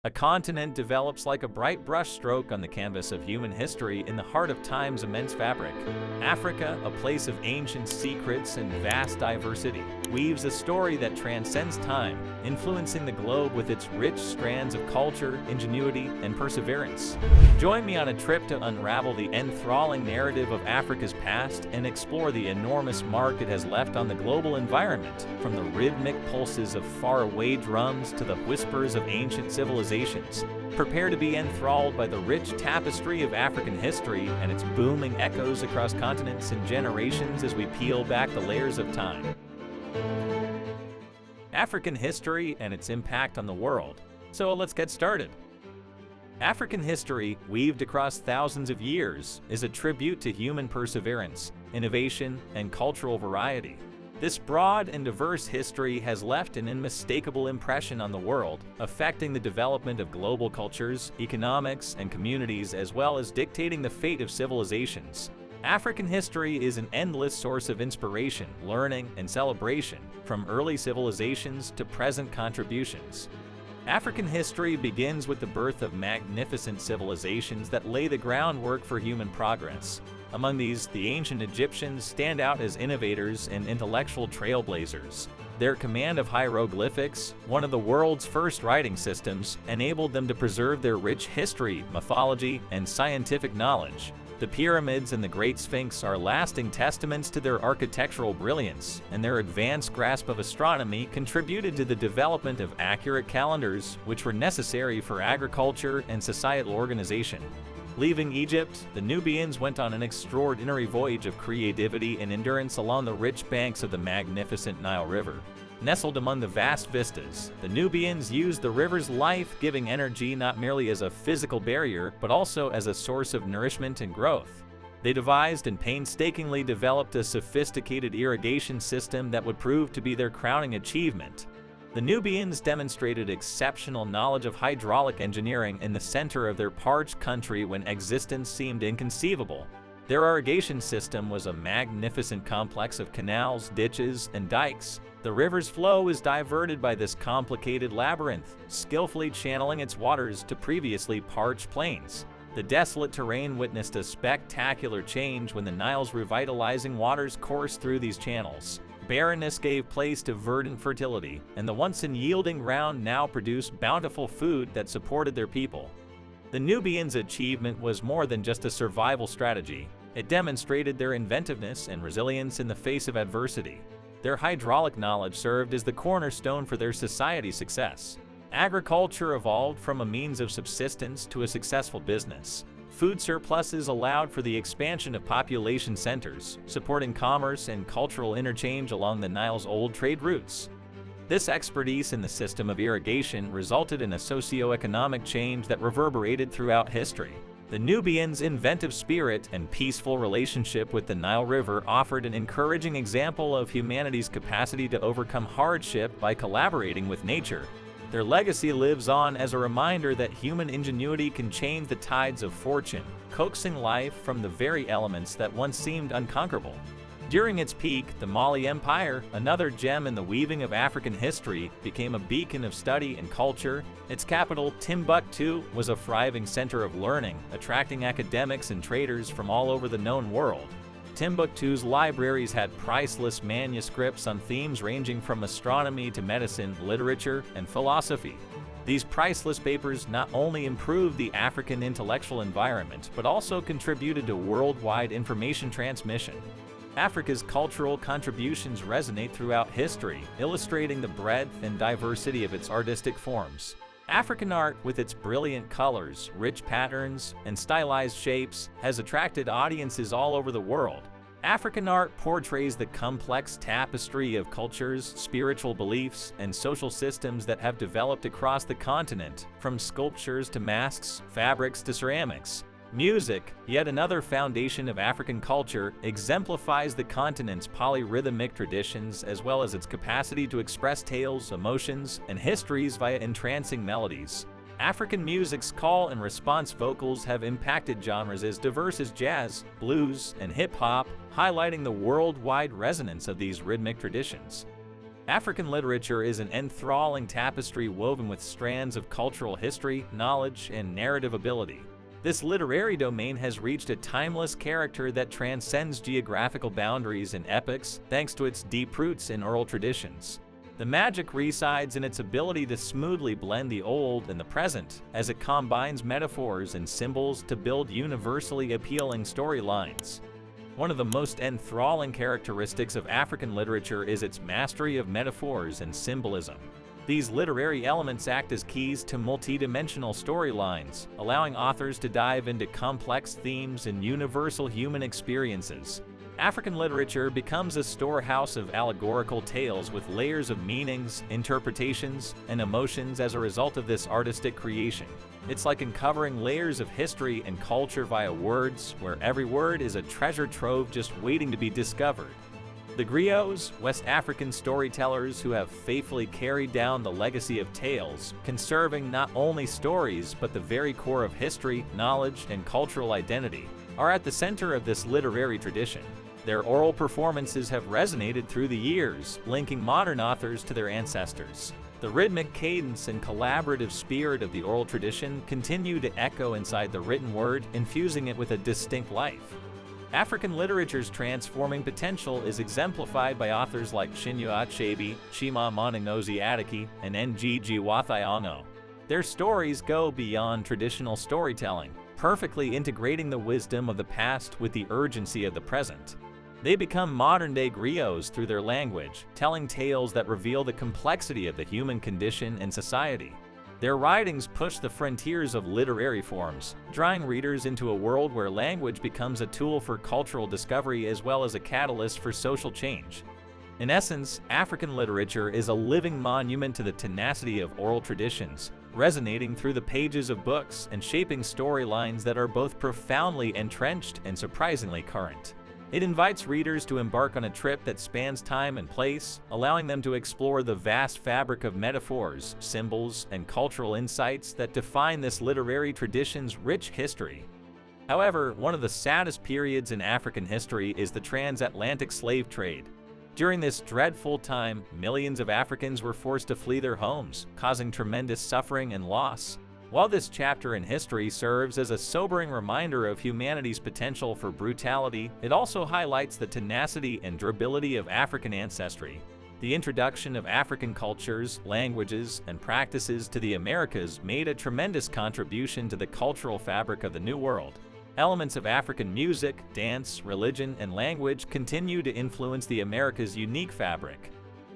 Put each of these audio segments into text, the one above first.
A continent develops like a bright brushstroke on the canvas of human history in the heart of time's immense fabric. Africa, a place of ancient secrets and vast diversity, weaves a story that transcends time, influencing the globe with its rich strands of culture, ingenuity, and perseverance. Join me on a trip to unravel the enthralling narrative of Africa's past and explore the enormous mark it has left on the global environment, from the rhythmic pulses of faraway drums to the whispers of ancient civilizations. Prepare to be enthralled by the rich tapestry of African history and its booming echoes across continents and generations as we peel back the layers of time. African history and its impact on the world. So let's get started. African history, weaved across thousands of years, is a tribute to human perseverance, innovation, and cultural variety. This broad and diverse history has left an unmistakable impression on the world, affecting the development of global cultures, economics, and communities, as well as dictating the fate of civilizations. African history is an endless source of inspiration, learning, and celebration, from early civilizations to present contributions. African history begins with the birth of magnificent civilizations that lay the groundwork for human progress. Among these, the ancient Egyptians stand out as innovators and intellectual trailblazers. Their command of hieroglyphics, one of the world's first writing systems, enabled them to preserve their rich history, mythology, and scientific knowledge. The pyramids and the Great Sphinx are lasting testaments to their architectural brilliance, and their advanced grasp of astronomy contributed to the development of accurate calendars, which were necessary for agriculture and societal organization. Leaving Egypt, the Nubians went on an extraordinary voyage of creativity and endurance along the rich banks of the magnificent Nile River. Nestled among the vast vistas, the Nubians used the river's life-giving energy not merely as a physical barrier, but also as a source of nourishment and growth. They devised and painstakingly developed a sophisticated irrigation system that would prove to be their crowning achievement. The Nubians demonstrated exceptional knowledge of hydraulic engineering in the center of their parched country when existence seemed inconceivable. Their irrigation system was a magnificent complex of canals, ditches, and dikes. The river's flow is diverted by this complicated labyrinth, skillfully channeling its waters to previously parched plains. The desolate terrain witnessed a spectacular change when the Nile's revitalizing waters coursed through these channels. Barrenness gave place to verdant fertility, and the once-unyielding ground now produced bountiful food that supported their people. The Nubians' achievement was more than just a survival strategy. It demonstrated their inventiveness and resilience in the face of adversity. Their hydraulic knowledge served as the cornerstone for their society's success. Agriculture evolved from a means of subsistence to a successful business. Food surpluses allowed for the expansion of population centers, supporting commerce and cultural interchange along the Nile's old trade routes. This expertise in the system of irrigation resulted in a socio-economic change that reverberated throughout history. The Nubians' inventive spirit and peaceful relationship with the Nile River offered an encouraging example of humanity's capacity to overcome hardship by collaborating with nature. Their legacy lives on as a reminder that human ingenuity can change the tides of fortune, coaxing life from the very elements that once seemed unconquerable. During its peak, the Mali Empire, another gem in the weaving of African history, became a beacon of study and culture. Its capital, Timbuktu, was a thriving center of learning, attracting academics and traders from all over the known world. Timbuktu's libraries had priceless manuscripts on themes ranging from astronomy to medicine, literature, and philosophy. These priceless papers not only improved the African intellectual environment, but also contributed to worldwide information transmission. Africa's cultural contributions resonate throughout history, illustrating the breadth and diversity of its artistic forms. African art, with its brilliant colors, rich patterns, and stylized shapes, has attracted audiences all over the world. African art portrays the complex tapestry of cultures, spiritual beliefs, and social systems that have developed across the continent, from sculptures to masks, fabrics to ceramics. Music, yet another foundation of African culture, exemplifies the continent's polyrhythmic traditions as well as its capacity to express tales, emotions, and histories via entrancing melodies. African music's call and response vocals have impacted genres as diverse as jazz, blues, and hip-hop, highlighting the worldwide resonance of these rhythmic traditions. African literature is an enthralling tapestry woven with strands of cultural history, knowledge, and narrative ability. This literary domain has reached a timeless character that transcends geographical boundaries and epochs thanks to its deep roots in oral traditions. The magic resides in its ability to smoothly blend the old and the present, as it combines metaphors and symbols to build universally appealing storylines. One of the most enthralling characteristics of African literature is its mastery of metaphors and symbolism. These literary elements act as keys to multidimensional storylines, allowing authors to dive into complex themes and universal human experiences. African literature becomes a storehouse of allegorical tales with layers of meanings, interpretations, and emotions as a result of this artistic creation. It's like uncovering layers of history and culture via words, where every word is a treasure trove just waiting to be discovered. The griots, West African storytellers who have faithfully carried down the legacy of tales, conserving not only stories but the very core of history, knowledge, and cultural identity, are at the center of this literary tradition. Their oral performances have resonated through the years, linking modern authors to their ancestors. The rhythmic cadence and collaborative spirit of the oral tradition continue to echo inside the written word, infusing it with a distinct life. African literature's transforming potential is exemplified by authors like Chinua Achebe, Chimamanda Ngozi Adichie, and Ngg Wa Thiong'o. Their stories go beyond traditional storytelling, perfectly integrating the wisdom of the past with the urgency of the present. They become modern-day griots through their language, telling tales that reveal the complexity of the human condition and society. Their writings push the frontiers of literary forms, drawing readers into a world where language becomes a tool for cultural discovery as well as a catalyst for social change. In essence, African literature is a living monument to the tenacity of oral traditions, resonating through the pages of books and shaping storylines that are both profoundly entrenched and surprisingly current. It invites readers to embark on a trip that spans time and place, allowing them to explore the vast fabric of metaphors, symbols, and cultural insights that define this literary tradition's rich history. However, one of the saddest periods in African history is the transatlantic slave trade. During this dreadful time, millions of Africans were forced to flee their homes, causing tremendous suffering and loss. While this chapter in history serves as a sobering reminder of humanity's potential for brutality, it also highlights the tenacity and durability of African ancestry. The introduction of African cultures, languages, and practices to the Americas made a tremendous contribution to the cultural fabric of the New World. Elements of African music, dance, religion, and language continue to influence the Americas' unique fabric.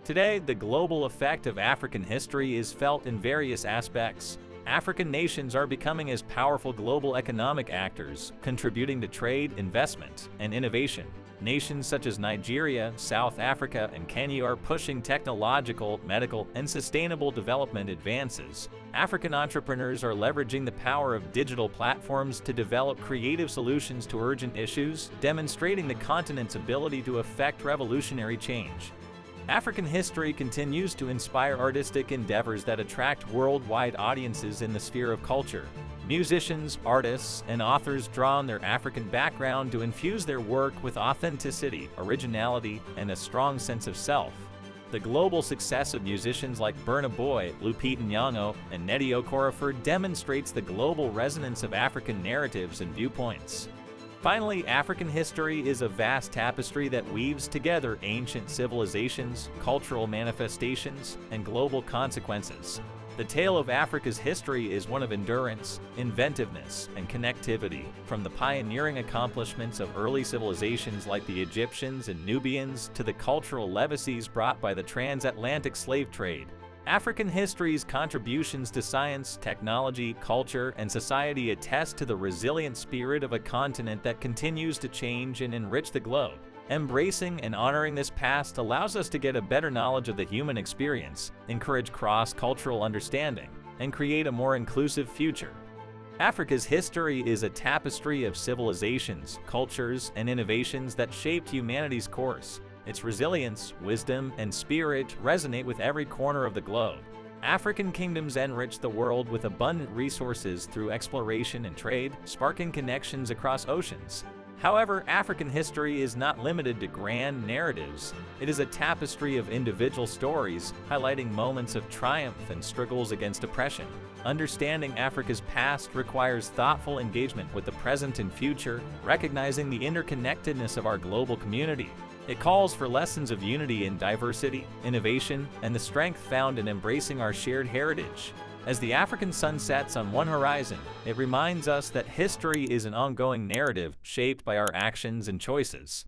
Today, the global effect of African history is felt in various aspects. African nations are becoming as powerful global economic actors, contributing to trade, investment, and innovation. Nations such as Nigeria, South Africa, and Kenya are pushing technological, medical, and sustainable development advances. African entrepreneurs are leveraging the power of digital platforms to develop creative solutions to urgent issues, demonstrating the continent's ability to effect revolutionary change. African history continues to inspire artistic endeavors that attract worldwide audiences in the sphere of culture. Musicians, artists, and authors draw on their African background to infuse their work with authenticity, originality, and a strong sense of self. The global success of musicians like Burna Boy, Lupita Nyong'o, and Nnedi Okorafor demonstrates the global resonance of African narratives and viewpoints. Finally, African history is a vast tapestry that weaves together ancient civilizations, cultural manifestations, and global consequences. The tale of Africa's history is one of endurance, inventiveness, and connectivity, from the pioneering accomplishments of early civilizations like the Egyptians and Nubians to the cultural legacies brought by the transatlantic slave trade. African history's contributions to science, technology, culture, and society attest to the resilient spirit of a continent that continues to change and enrich the globe. Embracing and honoring this past allows us to get a better knowledge of the human experience, encourage cross-cultural understanding, and create a more inclusive future. Africa's history is a tapestry of civilizations, cultures, and innovations that shaped humanity's course. Its resilience, wisdom, and spirit resonate with every corner of the globe. African kingdoms enrich the world with abundant resources through exploration and trade, sparking connections across oceans. However, African history is not limited to grand narratives. It is a tapestry of individual stories, highlighting moments of triumph and struggles against oppression. Understanding Africa's past requires thoughtful engagement with the present and future, recognizing the interconnectedness of our global community. It calls for lessons of unity in diversity, innovation, and the strength found in embracing our shared heritage. As the African sun sets on one horizon, it reminds us that history is an ongoing narrative shaped by our actions and choices.